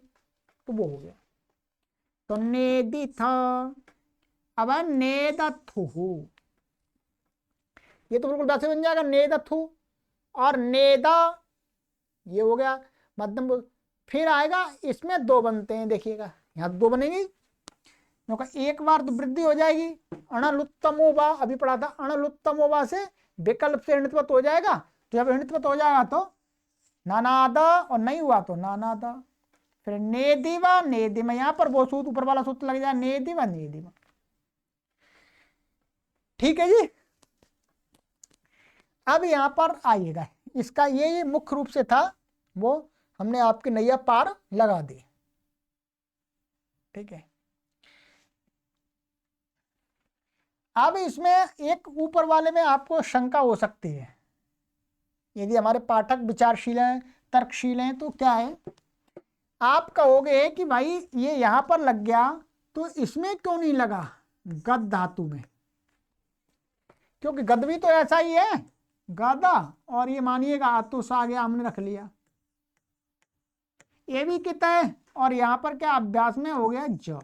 तो वो हो गया। तो नेदिथ, अब नेदथु, ये तो बिल्कुल वैसे बन जाएगा नेदथु, और नेदा ये हो गया मध्यम। फिर आएगा, इसमें दो बनते हैं, देखिएगा यहाँ दो बनेंगी, क्योंकि एक बार तो वृद्धि हो जाएगी, अणलुत्तमोबा अभी पढ़ा था, अणलुत्तमोबा से विकल्प से ऋणत्वत हो जाएगा, तो जब ऋणत्वत हो जाएगा तो नानादा, और नहीं हुआ तो नानादा, फिर नेदिवा नेदिम, यहां पर वो सूत्र ऊपर वाला सूत्र लग जाए, नेदिवा नेदिम। ठीक है जी। अब यहां पर आइएगा, इसका ये मुख्य रूप से था, वो हमने आपकी नैया पार लगा दी। ठीक है, अब इसमें एक ऊपर वाले में आपको शंका हो सकती है, यदि हमारे पाठक विचारशील हैं, तर्कशील हैं, तो क्या है, आप कहोगे कि भाई ये यहां पर लग गया तो इसमें क्यों नहीं लगा गद धातु में, क्योंकि गद भी तो ऐसा ही है, गदा, और ये मानिएगा आतुस आ गया, हमने रख लिया, ए भी कित है और यहां पर क्या अभ्यास में हो गया ज।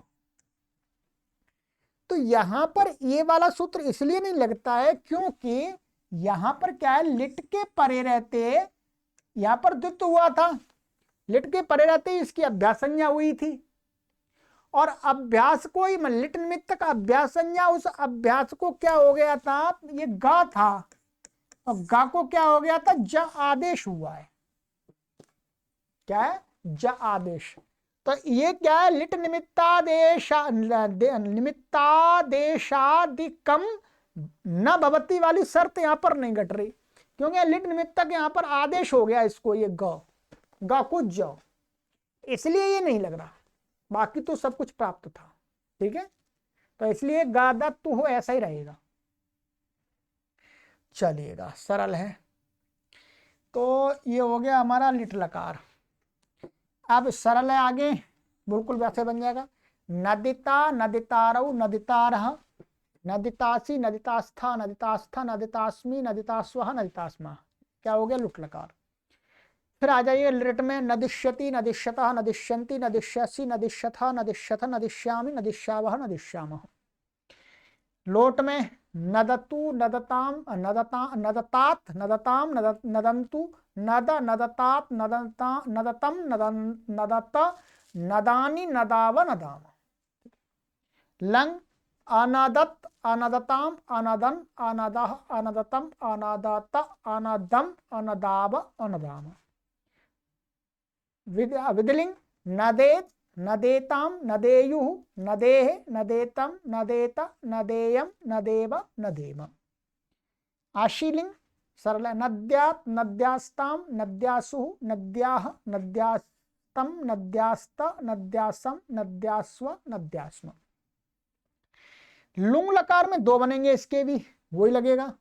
तो यहां पर ये वाला सूत्र इसलिए नहीं लगता है क्योंकि यहां पर क्या है, लिट के परे रहते यहां पर द्वित्व हुआ था, लिट के परे रहते इसकी अभ्यास संज्ञा हुई थी और अभ्यास को ही लिट निमित्तक अभ्यास संज्ञा, उस अभ्यास को क्या हो गया था, ये गा था और गा को क्या हो गया था, ज आदेश हुआ है। क्या है, ज आदेश। तो ये क्या है, लिट निमित्तादेशादिकम न भवती वाली शर्त यहां पर नहीं घट रही क्योंकि लिट निमित्तक यहां पर आदेश हो गया इसको, ये ग को ज, इसलिए ये नहीं लग रहा, बाकी तो सब कुछ प्राप्त था। ठीक है, तो इसलिए गादा तू हो ऐसा ही रहेगा। चलिएगा, सरल है। तो ये हो गया हमारा लिट लकार। अब सरल है आगे, बिल्कुल वैसे बन जाएगा। नदिता नदितारौ नदितारः नदितासी नदितास्था नदितास्था नदितास्मि नदितास्वः नदितास्मा। क्या हो गया, लुट लकार। फिर आ जाइए लिट में, नदिष्यति नदिष्यतः नदिष्यन्ति नदिष्यसि नदिष्यथः नदिष्यथ नदिष्यामि नदिष्यावः नदिष्यामः। लोट में नदतु नदताम नदता नदतात नदताम नदन्तु नद नदतात नदता नदतम नदत नदानि नदाव नदाम। Lung अनदत अनदताम undone अनदः अनदतम अनदत अनदम अनदाव अनदाम। विधिलिंग नदेत नदेताम नदेयुः नदेह नदेतम नदेत नदेयम नदेव नदेम। आशीलिंग सरल, नद्यात नद्यास्ताम नद्यासुः नद्याः नद्यास्तम नद्यास्त नद्यासम नद्यास्व नद्यास्म। लुंग लकार में दो बनेंगे, इसके भी वही लगेगा।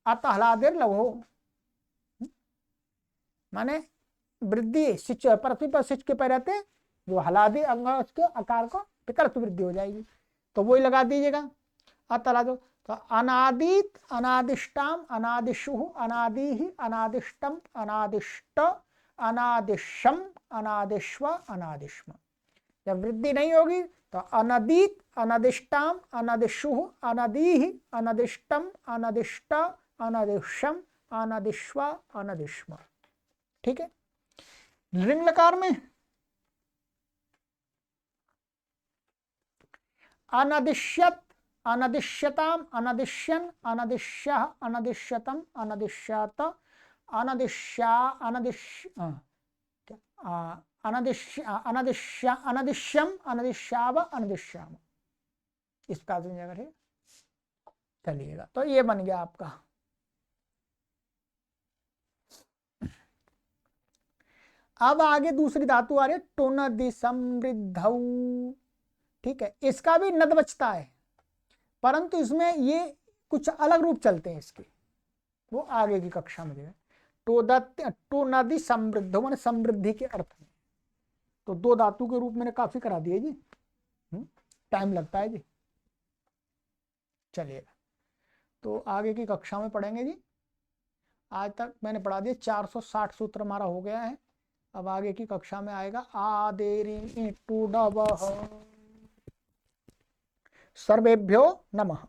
अत हलादेर लवो, माने वृद्धि सिच पृथ्वी पर सिच के पैर रहते जो हलादे अंग उसके आकार को विकल्प वृद्धि हो जाएगी, तो वही लगा दीजिएगा। अतला दो, तो अनादित अनादिष्टाम अनादिशु अनादिहि अनादिष्टम अनादिष्ट अनादिशम अनादिश्व अनादिश्म। जब वृद्धि नहीं होगी तो अनदित अनदिष्टाम अनदिशु अनदिहि अनदिष्टम अनदिष्ट अनदिशम अनदिश्व अनदिश्म। ठीक है, लिंग लकार में अनदिश्यत अनदिश्यताम अनदिश्यन अनदिश्यः अनदिश्यतम अनदिश्यत अनदिश्या अनदिश्यम अनदिश्याव अनदिश्याम। इसका जगह है। चलिएगा, तो ये बन गया आपका। अब आगे दूसरी धातु आ रही है टुनदि समृद्धौ। ठीक है, इसका भी नद बचता है परंतु इसमें ये कुछ अलग रूप चलते हैं इसके, वो आगे की कक्षा में देगा। टुनदि समृद्धौ माने समृद्धि के अर्थ में। तो दो धातु के रूप मैंने काफी करा दिए जी, टाइम लगता है जी। चलिएगा, तो आगे की कक्षा में पढ़ेंगे जी। आज तक मैंने पढ़ा दिया, 460 सूत्र हमारा हो गया है। अब आगे की कक्षा में आएगा आदेरी टू डबह। सर्वेभ्यो नमः।